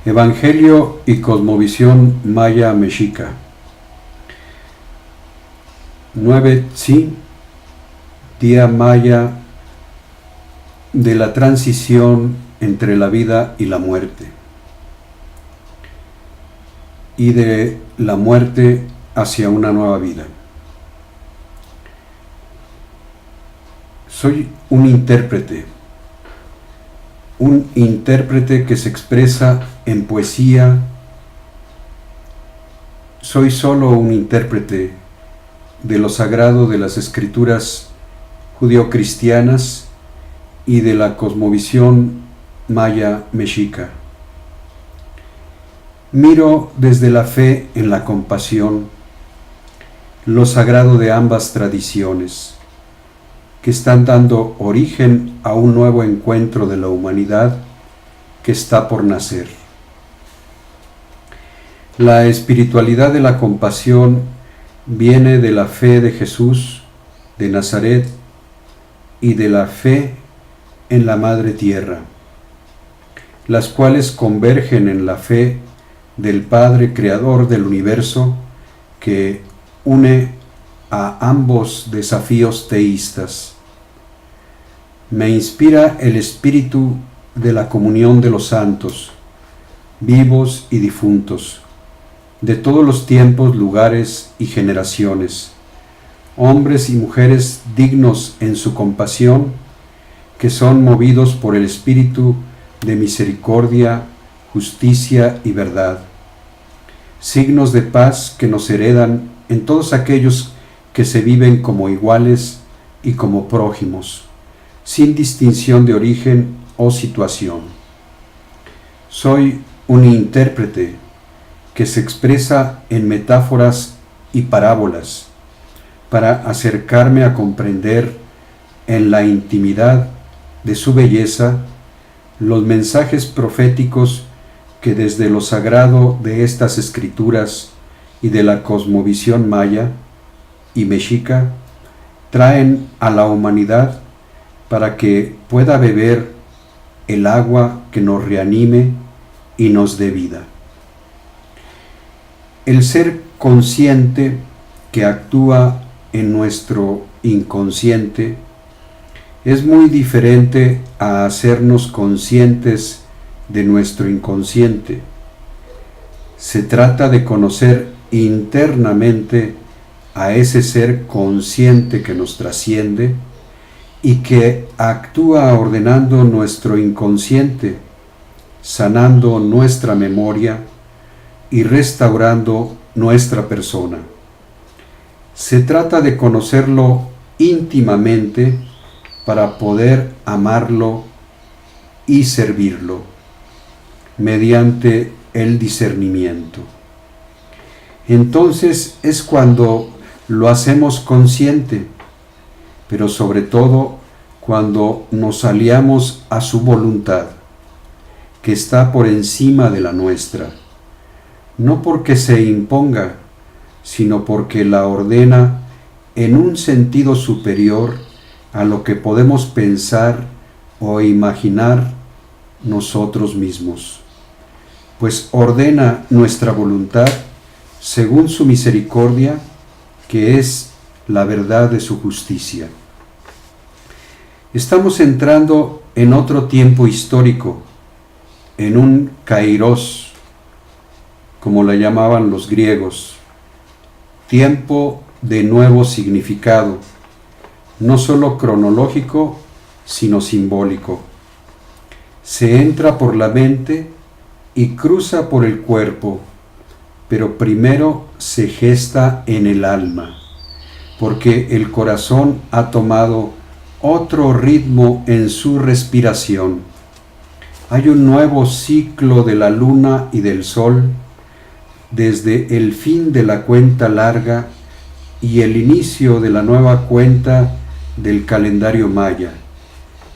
Evangelio y cosmovisión maya mexica. 9 Tzi, día maya de la transición entre la vida y la muerte, y de la muerte hacia una nueva vida. Soy un intérprete que se expresa en poesía. Soy solo un intérprete de lo sagrado de las escrituras judio-cristianas y de la cosmovisión maya mexica. Miro desde la fe en la compasión lo sagrado de ambas tradiciones, que están dando origen a un nuevo encuentro de la humanidad que está por nacer. La espiritualidad de la compasión viene de la fe de Jesús de Nazaret y de la fe en la Madre Tierra, las cuales convergen en la fe del Padre Creador del universo, que une a ambos desafíos teístas. Me inspira el espíritu de la comunión de los santos, vivos y difuntos, de todos los tiempos, lugares y generaciones, hombres y mujeres dignos en su compasión, que son movidos por el espíritu de misericordia, justicia y verdad, signos de paz que nos heredan en todos aquellos que se viven como iguales y como prójimos, sin distinción de origen o situación. Soy un intérprete que se expresa en metáforas y parábolas para acercarme a comprender en la intimidad de su belleza los mensajes proféticos que desde lo sagrado de estas escrituras y de la cosmovisión maya y mexica traen a la humanidad para que pueda beber el agua que nos reanime y nos dé vida. El ser consciente que actúa en nuestro inconsciente es muy diferente a hacernos conscientes de nuestro inconsciente. Se trata de conocer internamente a ese ser consciente que nos trasciende y que actúa ordenando nuestro inconsciente, sanando nuestra memoria y restaurando nuestra persona. Se trata de conocerlo íntimamente para poder amarlo y servirlo mediante el discernimiento. Entonces es cuando lo hacemos consciente, pero sobre todo cuando nos aliamos a su voluntad, que está por encima de la nuestra, no porque se imponga, sino porque la ordena en un sentido superior a lo que podemos pensar o imaginar nosotros mismos, pues ordena nuestra voluntad según su misericordia, que es la verdad de su justicia. Estamos entrando en otro tiempo histórico, en un kairos, como la llamaban los griegos, tiempo de nuevo significado, no solo cronológico, sino simbólico. Se entra por la mente y cruza por el cuerpo, pero primero se gesta en el alma, porque el corazón ha tomado otro ritmo en su respiración. Hay un nuevo ciclo de la luna y del sol, desde el fin de la cuenta larga y el inicio de la nueva cuenta del calendario maya,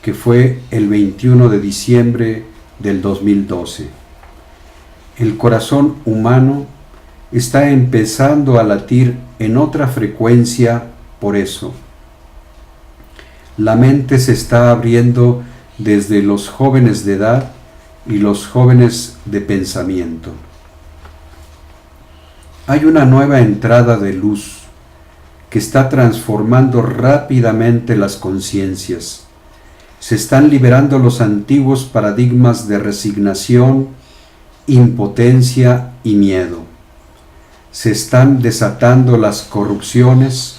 que fue el 21 de diciembre del 2012. El corazón humano está empezando a latir en otra frecuencia por eso. La mente se está abriendo desde los jóvenes de edad y los jóvenes de pensamiento. Hay una nueva entrada de luz que está transformando rápidamente las conciencias. Se están liberando los antiguos paradigmas de resignación, impotencia y miedo. Se están desatando las corrupciones,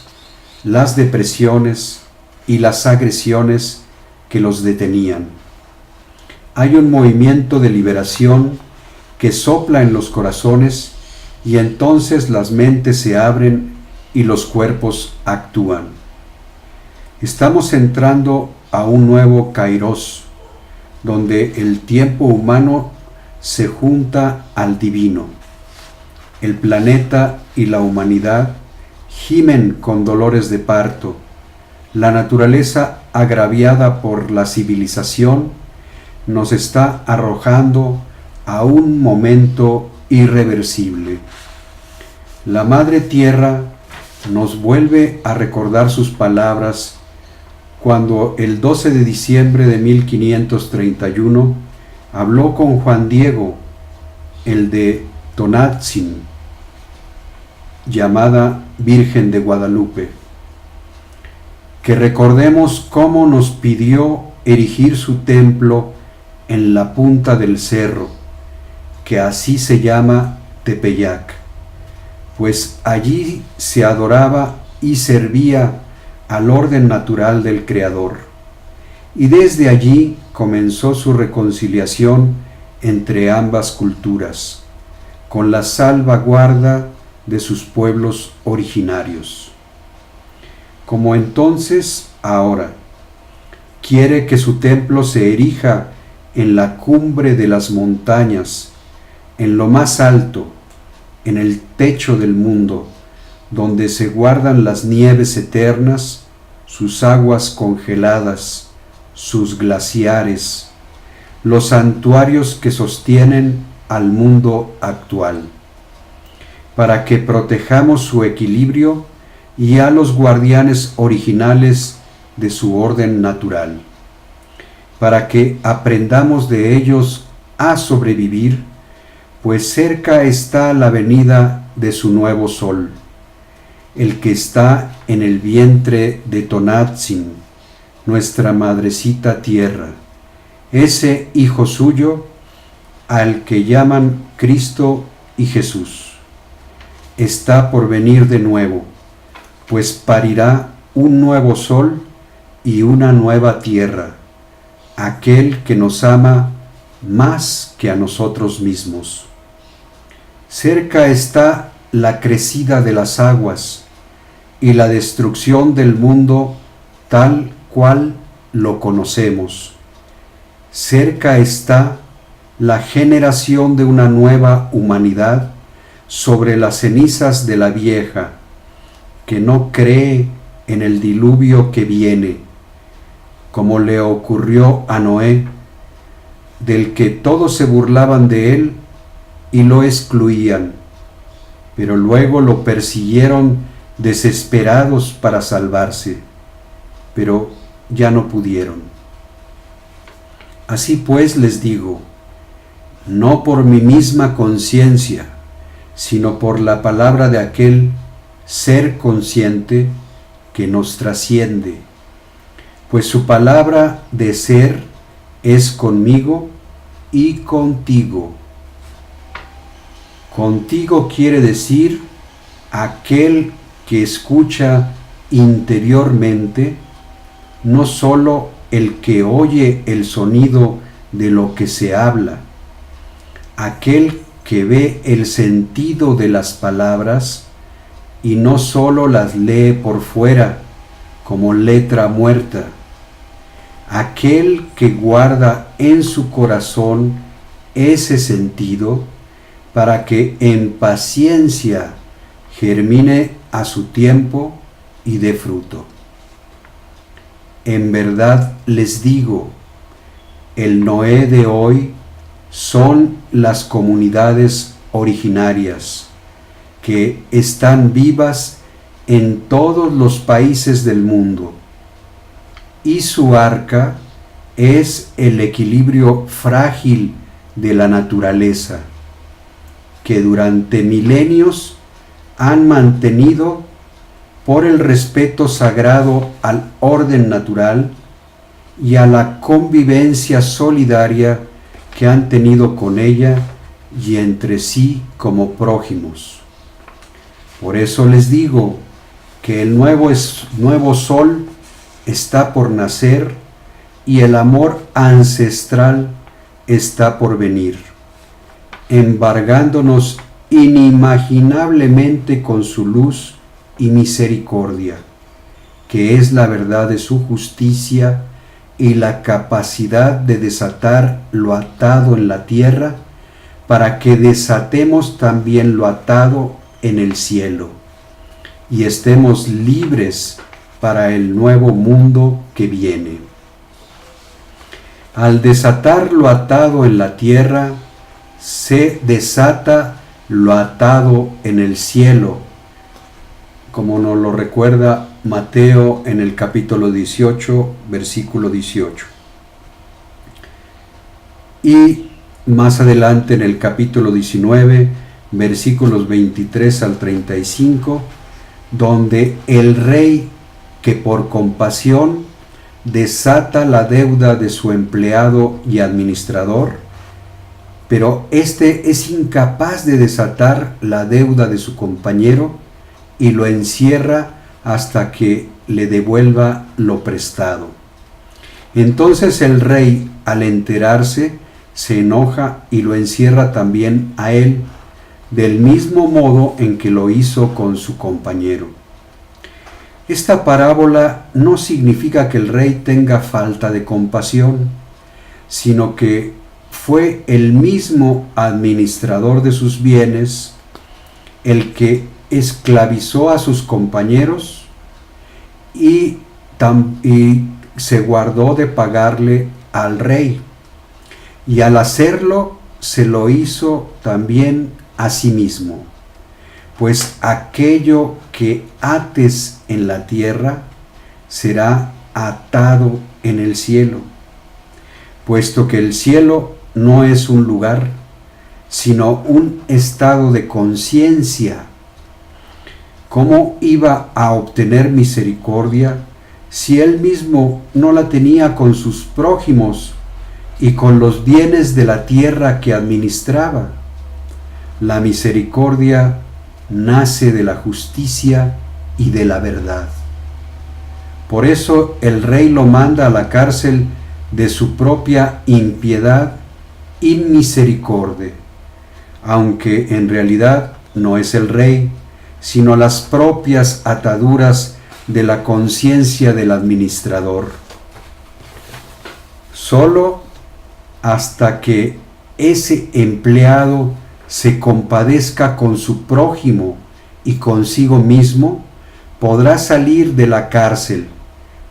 las depresiones y las agresiones que los detenían. Hay un movimiento de liberación que sopla en los corazones y entonces las mentes se abren y los cuerpos actúan. Estamos entrando a un nuevo Kairos, donde el tiempo humano se junta al divino. El planeta y la humanidad gimen con dolores de parto. La naturaleza, agraviada por la civilización, nos está arrojando a un momento irreversible. La Madre Tierra nos vuelve a recordar sus palabras cuando el 12 de diciembre de 1531 habló con Juan Diego, el de Tonatzin, llamada Virgen de Guadalupe, que recordemos cómo nos pidió erigir su templo en la punta del cerro, que así se llama Tepeyac, pues allí se adoraba y servía al orden natural del Creador, y desde allí comenzó su reconciliación entre ambas culturas, con la salvaguarda de sus pueblos originarios. Como entonces, ahora, quiere que su templo se erija en la cumbre de las montañas, en lo más alto, en el techo del mundo, donde se guardan las nieves eternas, sus aguas congeladas, sus glaciares, los santuarios que sostienen al mundo actual, para que protejamos su equilibrio y a los guardianes originales de su orden natural, para que aprendamos de ellos a sobrevivir, pues cerca está la venida de su nuevo sol, el que está en el vientre de Tonatzin, nuestra madrecita tierra, ese hijo suyo al que llaman Cristo y Jesús. Está por venir de nuevo, pues parirá un nuevo sol y una nueva tierra, aquel que nos ama más que a nosotros mismos. Cerca está la crecida de las aguas y la destrucción del mundo tal cual lo conocemos. Cerca está la generación de una nueva humanidad sobre las cenizas de la vieja, que no cree en el diluvio que viene, como le ocurrió a Noé, del que todos se burlaban de él y lo excluían, pero luego lo persiguieron desesperados para salvarse, pero ya no pudieron. Así pues les digo, no por mi misma conciencia, sino por la palabra de aquel ser consciente que nos trasciende, pues su palabra de ser es conmigo y contigo. Contigo quiere decir aquel que escucha interiormente, no sólo el que oye el sonido de lo que se habla, aquel que ve el sentido de las palabras y no sólo las lee por fuera como letra muerta, aquel que guarda en su corazón ese sentido para que en paciencia germine a su tiempo y dé fruto. En verdad les digo, el Noé de hoy son las comunidades originarias que están vivas en todos los países del mundo, y su arca es el equilibrio frágil de la naturaleza, que durante milenios han mantenido por el respeto sagrado al orden natural y a la convivencia solidaria que han tenido con ella y entre sí como prójimos. Por eso les digo que el nuevo sol está por nacer y el amor ancestral está por venir, embargándonos inimaginablemente con su luz y misericordia, que es la verdad de su justicia y la capacidad de desatar lo atado en la tierra, para que desatemos también lo atado en el cielo, y estemos libres para el nuevo mundo que viene. Al desatar lo atado en la tierra, se desata lo atado en el cielo, como nos lo recuerda Mateo en el capítulo 18, versículo 18. Y más adelante en el capítulo 19, versículos 23 al 35, donde el rey que por compasión desata la deuda de su empleado y administrador, pero éste es incapaz de desatar la deuda de su compañero y lo encierra hasta que le devuelva lo prestado. Entonces el rey, al enterarse, se enoja y lo encierra también a él, del mismo modo en que lo hizo con su compañero. Esta parábola no significa que el rey tenga falta de compasión, sino que fue el mismo administrador de sus bienes el que esclavizó a sus compañeros y se guardó de pagarle al rey, y al hacerlo se lo hizo también a sí mismo, pues aquello que ates en la tierra será atado en el cielo, puesto que el cielo no es un lugar, sino un estado de conciencia. ¿Cómo iba a obtener misericordia si él mismo no la tenía con sus prójimos y con los bienes de la tierra que administraba? La misericordia nace de la justicia y de la verdad. Por eso el rey lo manda a la cárcel de su propia impiedad y misericordia, aunque en realidad no es el rey, sino las propias ataduras de la conciencia del administrador. Solo hasta que ese empleado se compadezca con su prójimo y consigo mismo, podrá salir de la cárcel,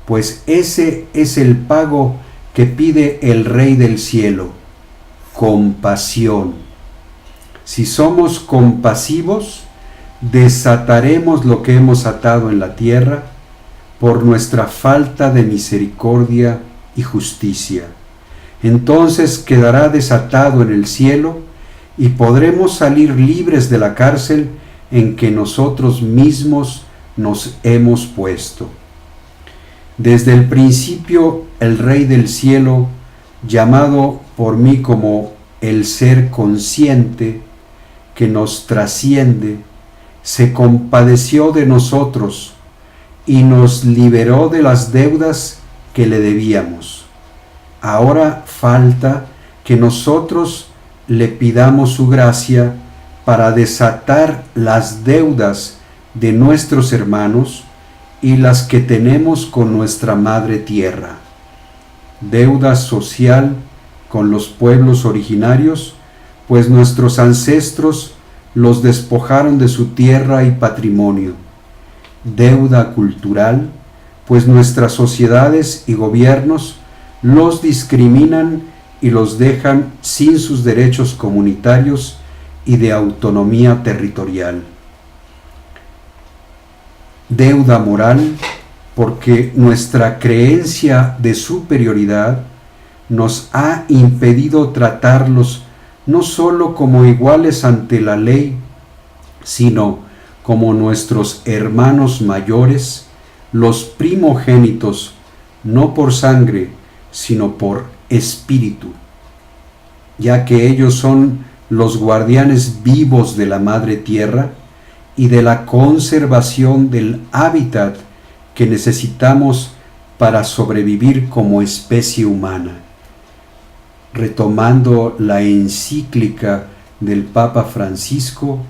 pues ese es el pago que pide el Rey del cielo: compasión. Si somos compasivos, desataremos lo que hemos atado en la tierra por nuestra falta de misericordia y justicia. Entonces quedará desatado en el cielo y podremos salir libres de la cárcel en que nosotros mismos nos hemos puesto. Desde el principio, el Rey del cielo, llamado por mí como el ser consciente que nos trasciende, se compadeció de nosotros y nos liberó de las deudas que le debíamos. Ahora falta que nosotros le pidamos su gracia para desatar las deudas de nuestros hermanos y las que tenemos con nuestra madre tierra. Deuda social con los pueblos originarios, pues nuestros ancestros los despojaron de su tierra y patrimonio. Deuda cultural, pues nuestras sociedades y gobiernos los discriminan y los dejan sin sus derechos comunitarios y de autonomía territorial. Deuda moral, porque nuestra creencia de superioridad nos ha impedido tratarlos no sólo como iguales ante la ley, sino como nuestros hermanos mayores, los primogénitos, no por sangre, sino por espíritu, ya que ellos son los guardianes vivos de la madre tierra y de la conservación del hábitat que necesitamos para sobrevivir como especie humana. Retomando la encíclica del Papa Francisco,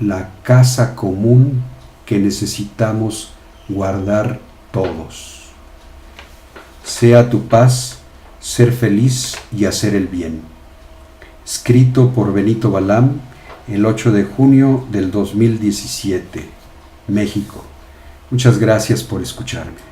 la casa común que necesitamos guardar todos. Sea tu paz, ser feliz y hacer el bien. Escrito por Benito Balam, el 8 de junio del 2017, México. Muchas gracias por escucharme.